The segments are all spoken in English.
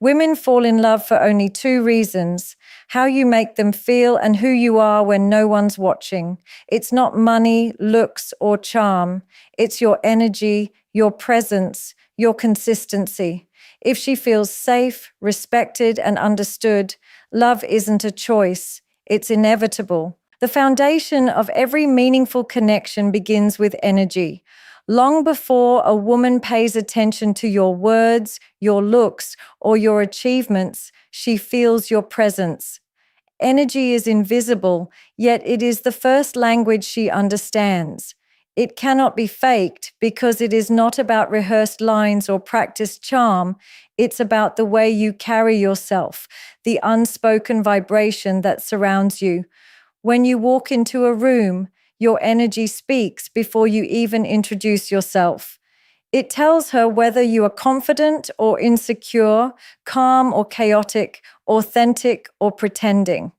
Women fall in love for only two reasons: how you make them feel and who you are when no one's watching. It's not money, looks, or charm. It's your energy, your presence, your consistency. If she feels safe, respected, and understood, love isn't a choice. It's inevitable. The foundation of every meaningful connection begins with energy. Long before a woman pays attention to your words, your looks, or your achievements, she feels your presence. Energy is invisible, yet it is the first language she understands. It cannot be faked because it is not about rehearsed lines or practiced charm. It's about the way you carry yourself, the unspoken vibration that surrounds you. When you walk into a room, your energy speaks before you even introduce yourself. It tells her whether you are confident or insecure, calm or chaotic, authentic or pretending.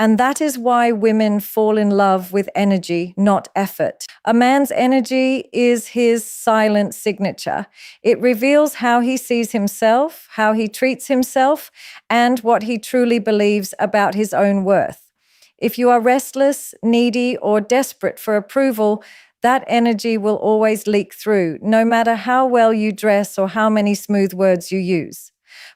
And that is why women fall in love with energy, not effort. A man's energy is his silent signature. It reveals how he sees himself, how he treats himself, and what he truly believes about his own worth. If you are restless, needy, or desperate for approval, that energy will always leak through, no matter how well you dress or how many smooth words you use.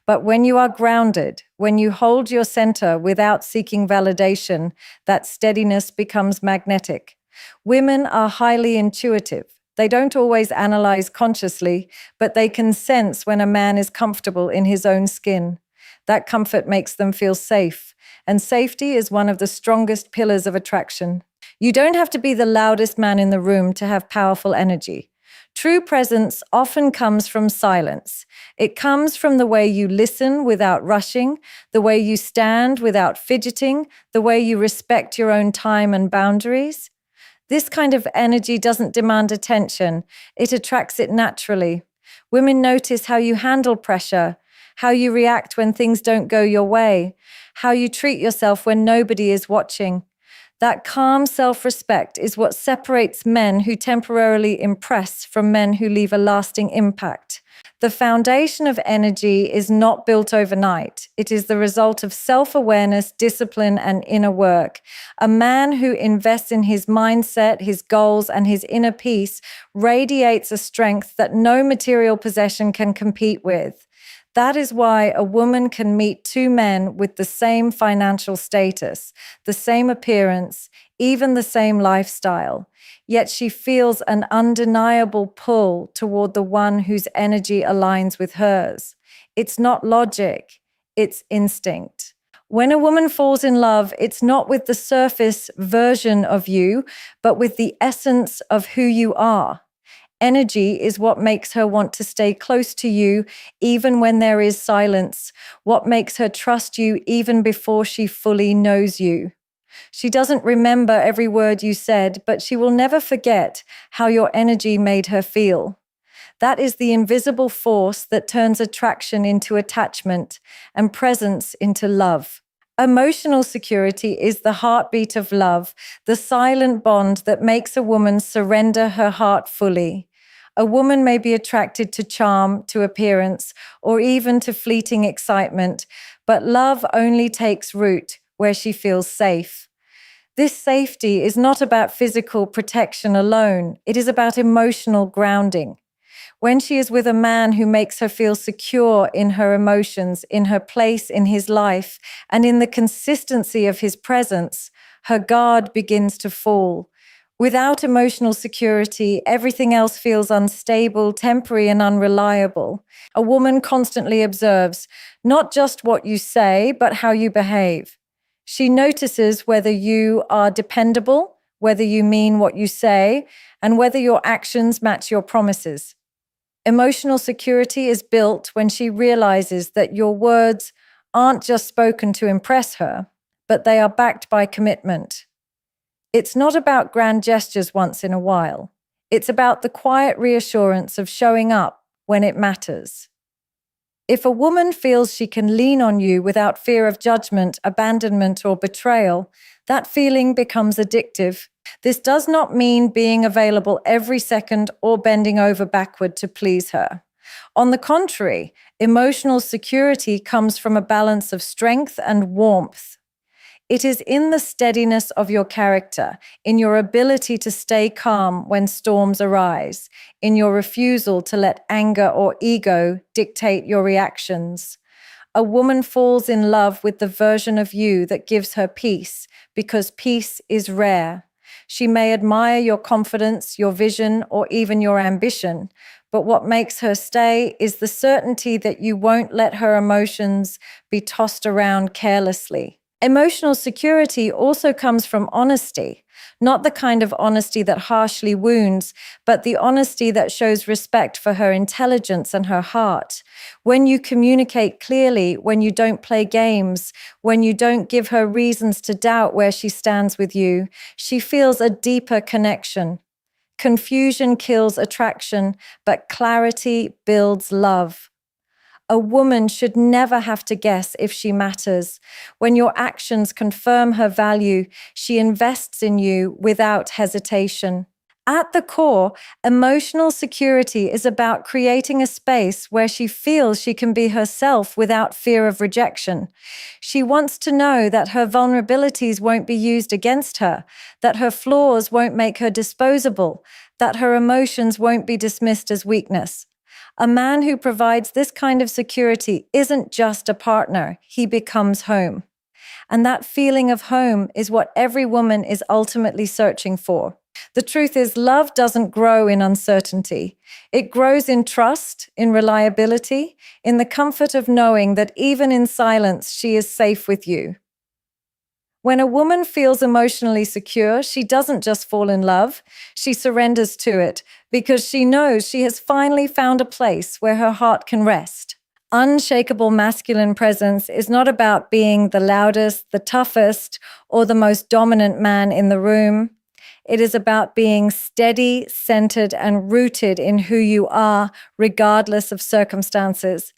But when you are grounded, when you hold your center without seeking validation, that steadiness becomes magnetic. Women are highly intuitive. They don't always analyze consciously, but they can sense when a man is comfortable in his own skin. That comfort makes them feel safe, and safety is one of the strongest pillars of attraction. You don't have to be the loudest man in the room to have powerful energy. True presence often comes from silence. It comes from the way you listen without rushing, the way you stand without fidgeting, the way you respect your own time and boundaries. This kind of energy doesn't demand attention. It attracts it naturally. Women notice how you handle pressure, how you react when things don't go your way, how you treat yourself when nobody is watching. That calm self-respect is what separates men who temporarily impress from men who leave a lasting impact. The foundation of energy is not built overnight. It is the result of self-awareness, discipline, and inner work. A man who invests in his mindset, his goals, and his inner peace radiates a strength that no material possession can compete with. That is why a woman can meet two men with the same financial status, the same appearance, even the same lifestyle. Yet she feels an undeniable pull toward the one whose energy aligns with hers. It's not logic, it's instinct. When a woman falls in love, it's not with the surface version of you, but with the essence of who you are. Energy is what makes her want to stay close to you even when there is silence, what makes her trust you even before she fully knows you. She doesn't remember every word you said, but she will never forget how your energy made her feel. That is the invisible force that turns attraction into attachment and presence into love. Emotional security is the heartbeat of love, the silent bond that makes a woman surrender her heart fully. A woman may be attracted to charm, to appearance, or even to fleeting excitement, but love only takes root where she feels safe. This safety is not about physical protection alone. It is about emotional grounding. When she is with a man who makes her feel secure in her emotions, in her place in his life, and in the consistency of his presence, her guard begins to fall. Without emotional security, everything else feels unstable, temporary, and unreliable. A woman constantly observes not just what you say, but how you behave. She notices whether you are dependable, whether you mean what you say, and whether your actions match your promises. Emotional security is built when she realizes that your words aren't just spoken to impress her, but they are backed by commitment. It's not about grand gestures once in a while. It's about the quiet reassurance of showing up when it matters. If a woman feels she can lean on you without fear of judgment, abandonment, or betrayal, that feeling becomes addictive. This does not mean being available every second or bending over backward to please her. On the contrary, emotional security comes from a balance of strength and warmth. It is in the steadiness of your character, in your ability to stay calm when storms arise, in your refusal to let anger or ego dictate your reactions. A woman falls in love with the version of you that gives her peace, because peace is rare. She may admire your confidence, your vision, or even your ambition, but what makes her stay is the certainty that you won't let her emotions be tossed around carelessly. Emotional security also comes from honesty, not the kind of honesty that harshly wounds, but the honesty that shows respect for her intelligence and her heart. When you communicate clearly, when you don't play games, when you don't give her reasons to doubt where she stands with you, she feels a deeper connection. Confusion kills attraction, but clarity builds love. A woman should never have to guess if she matters. When your actions confirm her value, she invests in you without hesitation. At the core, emotional security is about creating a space where she feels she can be herself without fear of rejection. She wants to know that her vulnerabilities won't be used against her, that her flaws won't make her disposable, that her emotions won't be dismissed as weakness. A man who provides this kind of security isn't just a partner, he becomes home. And that feeling of home is what every woman is ultimately searching for. The truth is, love doesn't grow in uncertainty. It grows in trust, in reliability, in the comfort of knowing that even in silence, she is safe with you. When a woman feels emotionally secure, she doesn't just fall in love, she surrenders to it because she knows she has finally found a place where her heart can rest. Unshakable masculine presence is not about being the loudest, the toughest, or the most dominant man in the room. It is about being steady, centered, and rooted in who you are, regardless of circumstances.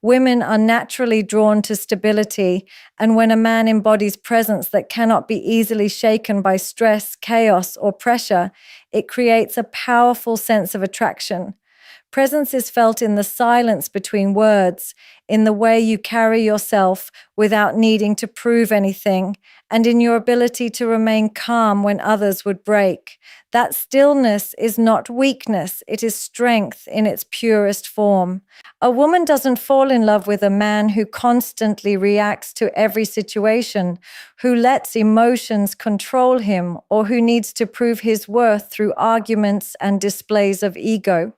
Women are naturally drawn to stability, and when a man embodies presence that cannot be easily shaken by stress, chaos, or pressure, it creates a powerful sense of attraction. Presence is felt in the silence between words, in the way you carry yourself without needing to prove anything, and in your ability to remain calm when others would break. That stillness is not weakness, it is strength in its purest form. A woman doesn't fall in love with a man who constantly reacts to every situation, who lets emotions control him, or who needs to prove his worth through arguments and displays of ego.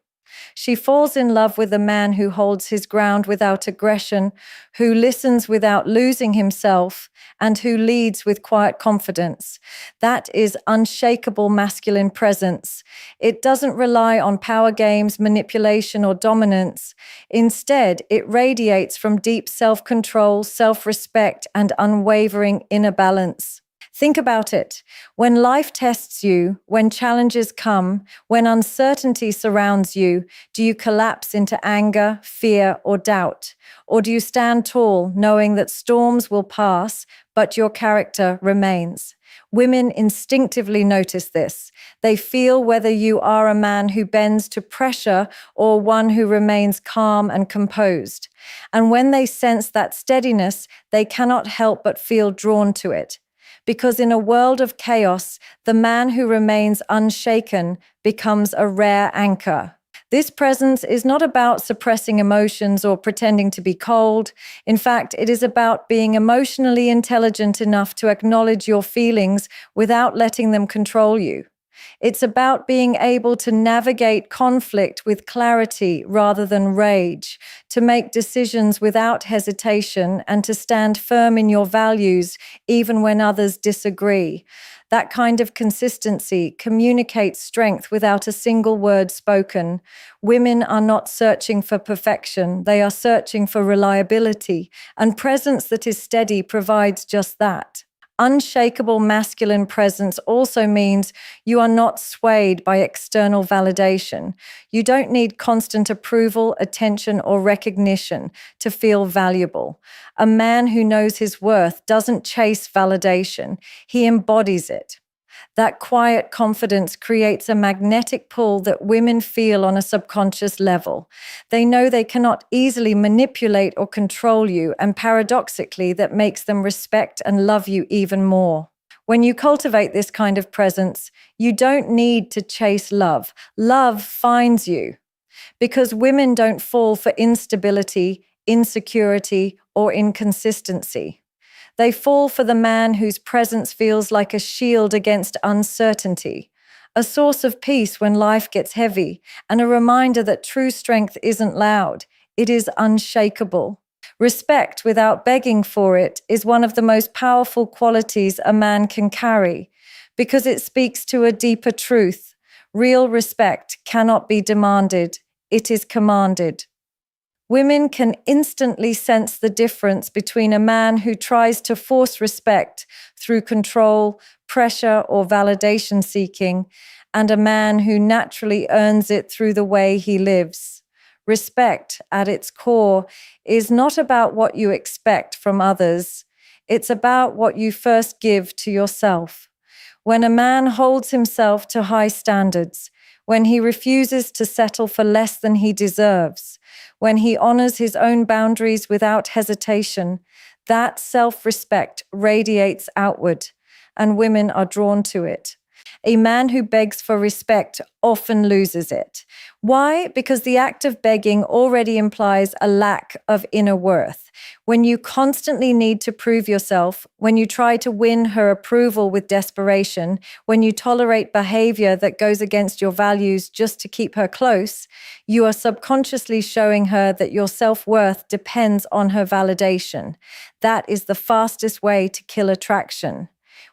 She falls in love with a man who holds his ground without aggression, who listens without losing himself, and who leads with quiet confidence. That is unshakable masculine presence. It doesn't rely on power games, manipulation, or dominance. Instead, it radiates from deep self-control, self-respect, and unwavering inner balance. Think about it. When life tests you, when challenges come, when uncertainty surrounds you, do you collapse into anger, fear, or doubt? Or do you stand tall, knowing that storms will pass, but your character remains? Women instinctively notice this. They feel whether you are a man who bends to pressure or one who remains calm and composed. And when they sense that steadiness, they cannot help but feel drawn to it. Because in a world of chaos, the man who remains unshaken becomes a rare anchor. This presence is not about suppressing emotions or pretending to be cold. In fact, it is about being emotionally intelligent enough to acknowledge your feelings without letting them control you. It's about being able to navigate conflict with clarity rather than rage, to make decisions without hesitation, and to stand firm in your values even when others disagree. That kind of consistency communicates strength without a single word spoken. Women are not searching for perfection, they are searching for reliability, and presence that is steady provides just that. Unshakable masculine presence also means you are not swayed by external validation. You don't need constant approval, attention, or recognition to feel valuable. A man who knows his worth doesn't chase validation, he embodies it. That quiet confidence creates a magnetic pull that women feel on a subconscious level. They know they cannot easily manipulate or control you, and paradoxically, that makes them respect and love you even more. When you cultivate this kind of presence, you don't need to chase love. Love finds you because women don't fall for instability, insecurity, or inconsistency. They fall for the man whose presence feels like a shield against uncertainty, a source of peace when life gets heavy, and a reminder that true strength isn't loud, it is unshakable. Respect without begging for it is one of the most powerful qualities a man can carry because it speaks to a deeper truth. Real respect cannot be demanded, it is commanded. Women can instantly sense the difference between a man who tries to force respect through control, pressure, or validation seeking, and a man who naturally earns it through the way he lives. Respect, at its core, is not about what you expect from others. It's about what you first give to yourself. When a man holds himself to high standards, when he refuses to settle for less than he deserves, when he honors his own boundaries without hesitation, that self-respect radiates outward, and women are drawn to it. A man who begs for respect often loses it. Why? Because the act of begging already implies a lack of inner worth. When you constantly need to prove yourself, when you try to win her approval with desperation, when you tolerate behavior that goes against your values just to keep her close, you are subconsciously showing her that your self-worth depends on her validation. That is the fastest way to kill attraction.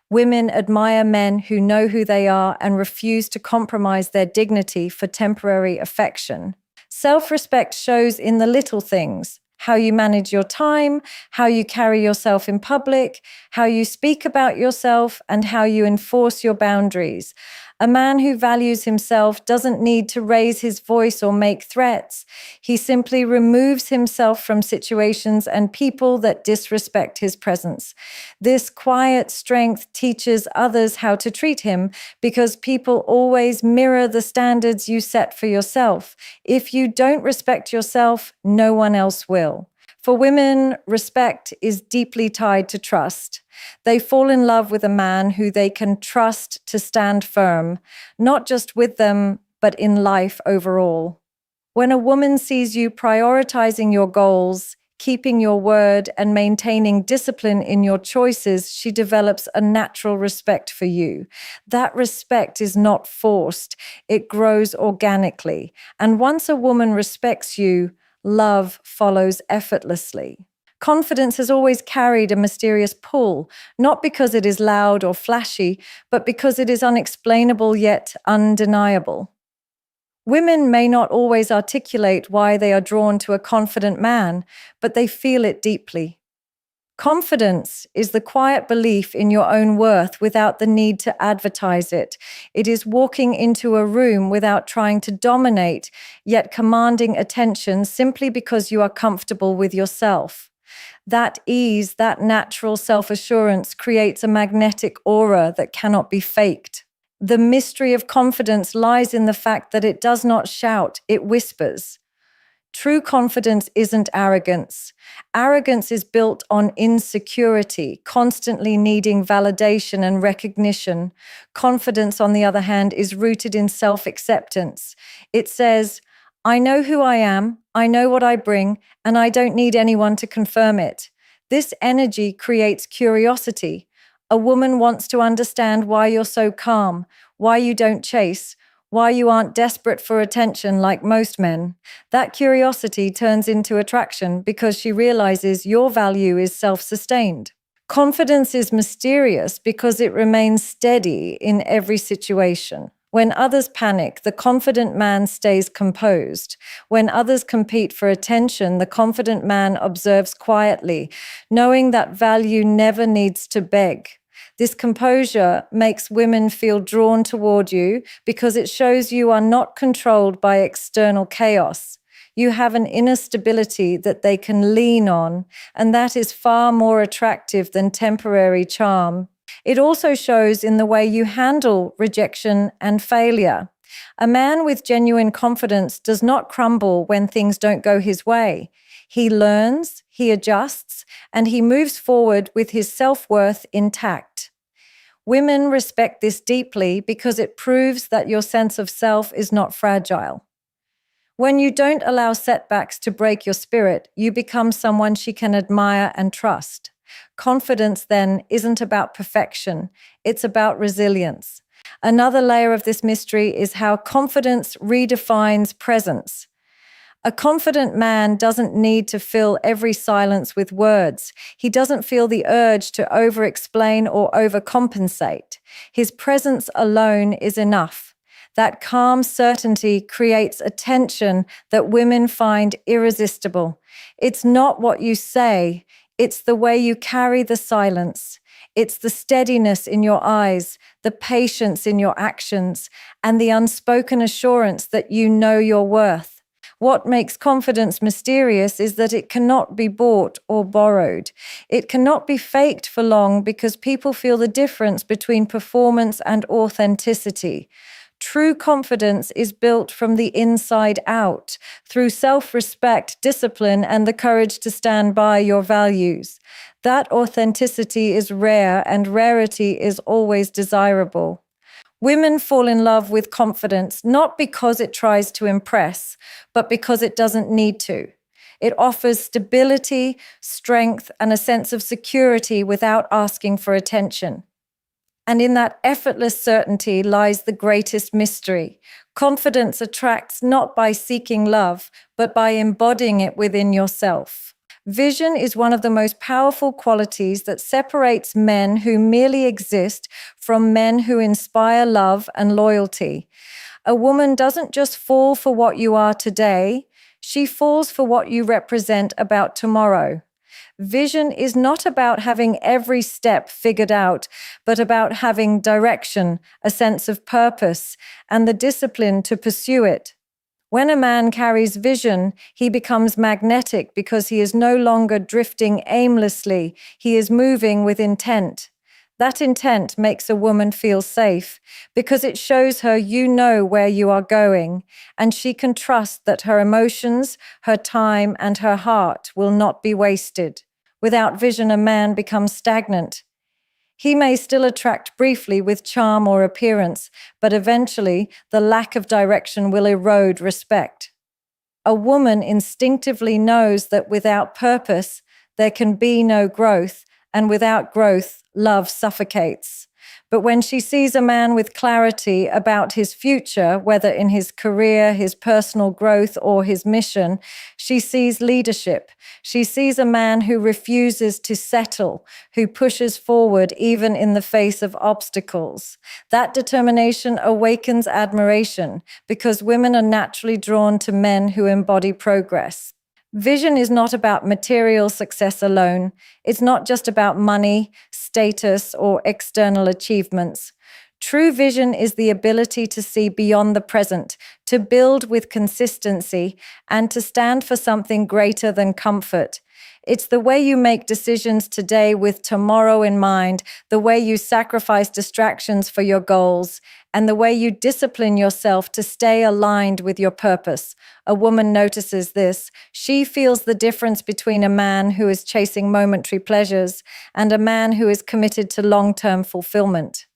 Women admire men who know who they are and refuse to compromise their dignity for temporary affection. Self-respect shows in the little things: how you manage your time, how you carry yourself in public, how you speak about yourself, and how you enforce your boundaries. A man who values himself doesn't need to raise his voice or make threats. He simply removes himself from situations and people that disrespect his presence. This quiet strength teaches others how to treat him because people always mirror the standards you set for yourself. If you don't respect yourself, no one else will. For women, respect is deeply tied to trust. They fall in love with a man who they can trust to stand firm, not just with them, but in life overall. When a woman sees you prioritizing your goals, keeping your word, and maintaining discipline in your choices, she develops a natural respect for you. That respect is not forced, it grows organically. And once a woman respects you, love follows effortlessly. Confidence has always carried a mysterious pull, not because it is loud or flashy, but because it is unexplainable yet undeniable. Women may not always articulate why they are drawn to a confident man, but they feel it deeply. Confidence is the quiet belief in your own worth without the need to advertise it. It is walking into a room without trying to dominate, yet commanding attention simply because you are comfortable with yourself. That ease, that natural self-assurance creates a magnetic aura that cannot be faked. The mystery of confidence lies in the fact that it does not shout, it whispers. True confidence isn't arrogance. Arrogance is built on insecurity, constantly needing validation and recognition. Confidence, on the other hand, is rooted in self-acceptance. It says, I know who I am, I know what I bring, and I don't need anyone to confirm it. This energy creates curiosity. A woman wants to understand why you're so calm, why you don't chase, why you aren't desperate for attention like most men. That curiosity turns into attraction because she realizes your value is self-sustained. Confidence is mysterious because it remains steady in every situation. When others panic, the confident man stays composed. When others compete for attention, the confident man observes quietly, knowing that value never needs to beg. This composure makes women feel drawn toward you because it shows you are not controlled by external chaos. You have an inner stability that they can lean on, and that is far more attractive than temporary charm. It also shows in the way you handle rejection and failure. A man with genuine confidence does not crumble when things don't go his way. He learns, he adjusts, and he moves forward with his self-worth intact. Women respect this deeply because it proves that your sense of self is not fragile. When you don't allow setbacks to break your spirit, you become someone she can admire and trust. Confidence, then, isn't about perfection, it's about resilience. Another layer of this mystery is how confidence redefines presence. A confident man doesn't need to fill every silence with words. He doesn't feel the urge to over-explain or overcompensate. His presence alone is enough. That calm certainty creates a tension that women find irresistible. It's not what you say, it's the way you carry the silence. It's the steadiness in your eyes, the patience in your actions, and the unspoken assurance that you know your worth. What makes confidence mysterious is that it cannot be bought or borrowed. It cannot be faked for long because people feel the difference between performance and authenticity. True confidence is built from the inside out, through self-respect, discipline, and the courage to stand by your values. That authenticity is rare, and rarity is always desirable. Women fall in love with confidence not because it tries to impress, but because it doesn't need to. It offers stability, strength, and a sense of security without asking for attention. And in that effortless certainty lies the greatest mystery. Confidence attracts not by seeking love, but by embodying it within yourself. Vision is one of the most powerful qualities that separates men who merely exist from men who inspire love and loyalty. A woman doesn't just fall for what you are today, she falls for what you represent about tomorrow. Vision is not about having every step figured out, but about having direction, a sense of purpose, and the discipline to pursue it. When a man carries vision, he becomes magnetic because he is no longer drifting aimlessly, he is moving with intent. That intent makes a woman feel safe because it shows her you know where you are going, and she can trust that her emotions, her time, and her heart will not be wasted. Without vision, a man becomes stagnant. He may still attract briefly with charm or appearance, but eventually the lack of direction will erode respect. A woman instinctively knows that without purpose, there can be no growth, and without growth, love suffocates. But when she sees a man with clarity about his future, whether in his career, his personal growth, or his mission, she sees leadership. She sees a man who refuses to settle, who pushes forward even in the face of obstacles. That determination awakens admiration because women are naturally drawn to men who embody progress. Vision is not about material success alone. It's not just about money, status, or external achievements. True vision is the ability to see beyond the present, to build with consistency, and to stand for something greater than comfort. It's the way you make decisions today with tomorrow in mind, the way you sacrifice distractions for your goals, and the way you discipline yourself to stay aligned with your purpose. A woman notices this. She feels the difference between a man who is chasing momentary pleasures and a man who is committed to long-term fulfillment.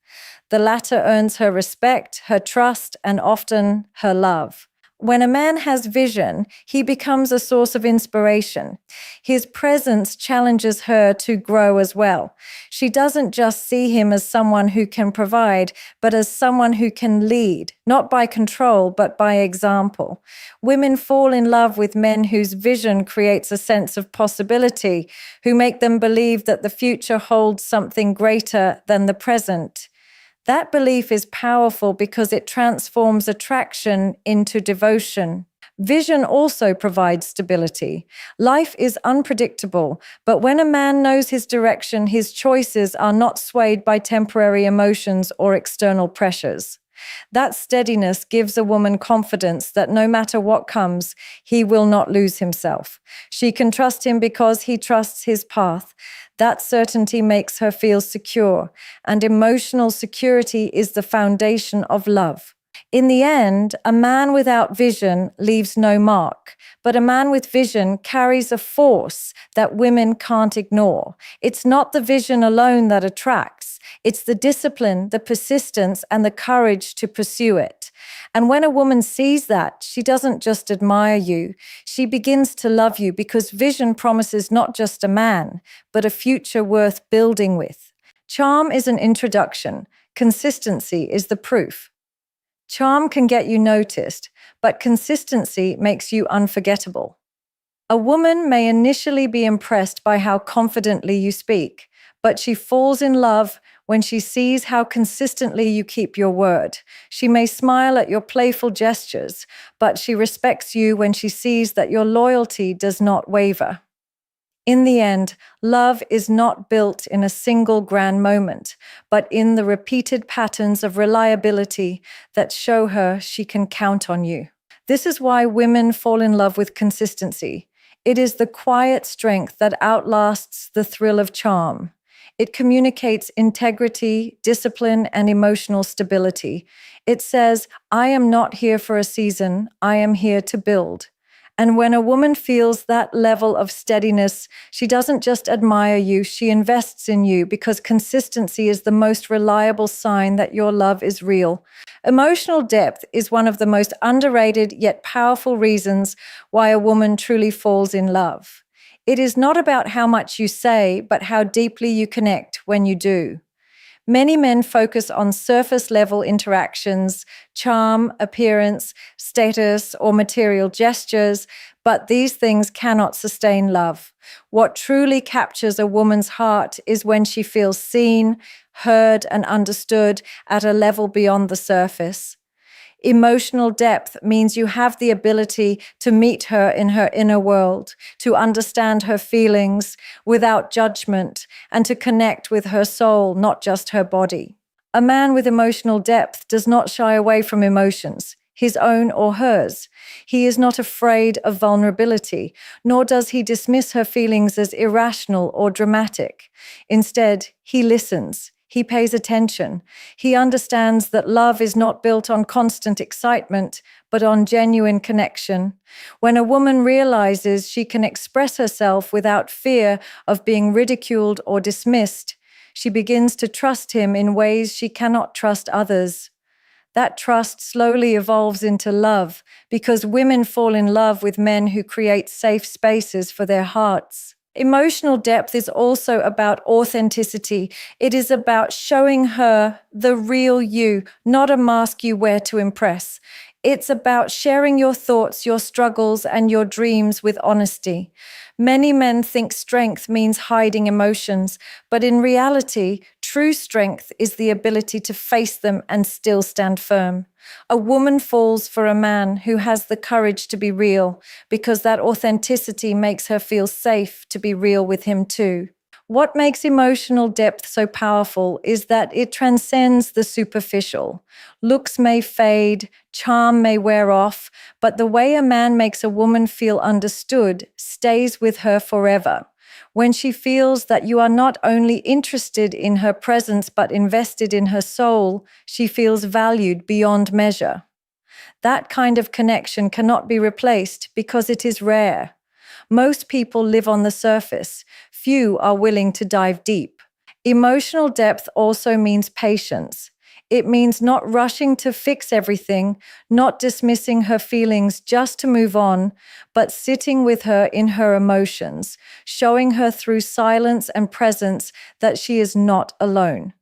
The latter earns her respect, her trust, and often her love. When a man has vision, he becomes a source of inspiration. His presence challenges her to grow as well. She doesn't just see him as someone who can provide, but as someone who can lead, not by control, but by example. Women fall in love with men whose vision creates a sense of possibility, who make them believe that the future holds something greater than the present. That belief is powerful because it transforms attraction into devotion. Vision also provides stability. Life is unpredictable, but when a man knows his direction, his choices are not swayed by temporary emotions or external pressures. That steadiness gives a woman confidence that no matter what comes, he will not lose himself. She can trust him because he trusts his path. That certainty makes her feel secure, and emotional security is the foundation of love. In the end, a man without vision leaves no mark, but a man with vision carries a force that women can't ignore. It's not the vision alone that attracts, it's the discipline, the persistence, and the courage to pursue it. And when a woman sees that, she doesn't just admire you, she begins to love you because vision promises not just a man, but a future worth building with. Charm is an introduction, consistency is the proof. Charm can get you noticed, but consistency makes you unforgettable. A woman may initially be impressed by how confidently you speak, but she falls in love when she sees how consistently you keep your word. She may smile at your playful gestures, but she respects you when she sees that your loyalty does not waver. In the end, love is not built in a single grand moment, but in the repeated patterns of reliability that show her she can count on you. This is why women fall in love with consistency. It is the quiet strength that outlasts the thrill of charm. It communicates integrity, discipline, and emotional stability. It says, I am not here for a season, I am here to build. And when a woman feels that level of steadiness, she doesn't just admire you, she invests in you because consistency is the most reliable sign that your love is real. Emotional depth is one of the most underrated yet powerful reasons why a woman truly falls in love. It is not about how much you say, but how deeply you connect when you do. Many men focus on surface-level interactions, charm, appearance, status, or material gestures, but these things cannot sustain love. What truly captures a woman's heart is when she feels seen, heard, and understood at a level beyond the surface. Emotional depth means you have the ability to meet her in her inner world, to understand her feelings without judgment, and to connect with her soul, not just her body. A man with emotional depth does not shy away from emotions, his own or hers. He is not afraid of vulnerability, nor does he dismiss her feelings as irrational or dramatic. Instead, he listens. He pays attention. He understands that love is not built on constant excitement, but on genuine connection. When a woman realizes she can express herself without fear of being ridiculed or dismissed, she begins to trust him in ways she cannot trust others. That trust slowly evolves into love because women fall in love with men who create safe spaces for their hearts. Emotional depth is also about authenticity. It is about showing her the real you, not a mask you wear to impress. It's about sharing your thoughts, your struggles, and your dreams with honesty. Many men think strength means hiding emotions, but in reality, true strength is the ability to face them and still stand firm. A woman falls for a man who has the courage to be real, because that authenticity makes her feel safe to be real with him too. What makes emotional depth so powerful is that it transcends the superficial. Looks may fade, charm may wear off, but the way a man makes a woman feel understood stays with her forever. When she feels that you are not only interested in her presence but invested in her soul, she feels valued beyond measure. That kind of connection cannot be replaced because it is rare. Most people live on the surface. Few are willing to dive deep. Emotional depth also means patience. It means not rushing to fix everything, not dismissing her feelings just to move on, but sitting with her in her emotions, showing her through silence and presence that she is not alone.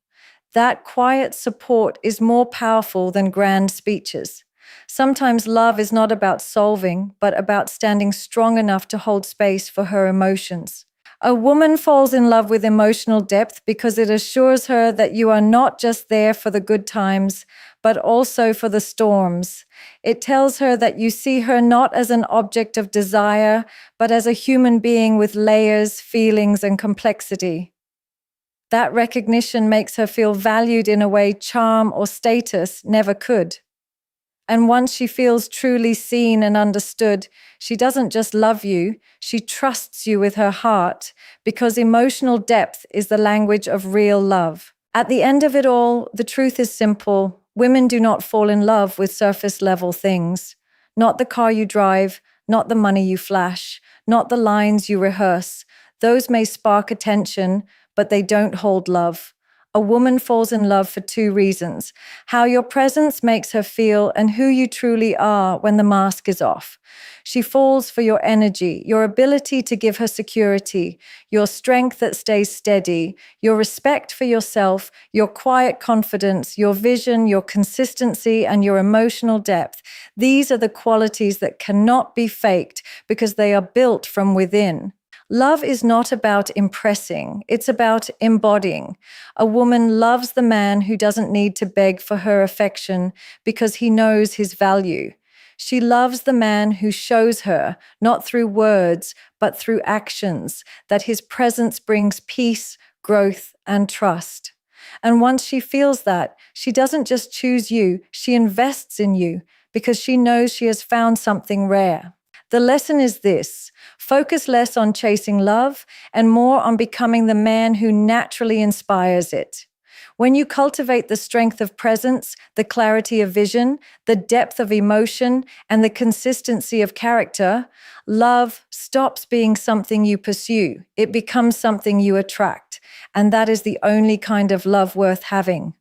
That quiet support is more powerful than grand speeches. Sometimes love is not about solving, but about standing strong enough to hold space for her emotions. A woman falls in love with emotional depth because it assures her that you are not just there for the good times, but also for the storms. It tells her that you see her not as an object of desire, but as a human being with layers, feelings, and complexity. That recognition makes her feel valued in a way charm or status never could. And once she feels truly seen and understood, she doesn't just love you, she trusts you with her heart, because emotional depth is the language of real love. At the end of it all, the truth is simple. Women do not fall in love with surface level things. Not the car you drive, not the money you flash, not the lines you rehearse. Those may spark attention, but they don't hold love. A woman falls in love for two reasons: how your presence makes her feel and who you truly are when the mask is off. She falls for your energy, your ability to give her security, your strength that stays steady, your respect for yourself, your quiet confidence, your vision, your consistency, and your emotional depth. These are the qualities that cannot be faked because they are built from within. Love is not about impressing, it's about embodying. A woman loves the man who doesn't need to beg for her affection because he knows his value. She loves the man who shows her, not through words, but through actions, that his presence brings peace, growth, and trust. And once she feels that, she doesn't just choose you, she invests in you because she knows she has found something rare. The lesson is this: focus less on chasing love and more on becoming the man who naturally inspires it. When you cultivate the strength of presence, the clarity of vision, the depth of emotion, and the consistency of character, love stops being something you pursue. It becomes something you attract. And that is the only kind of love worth having.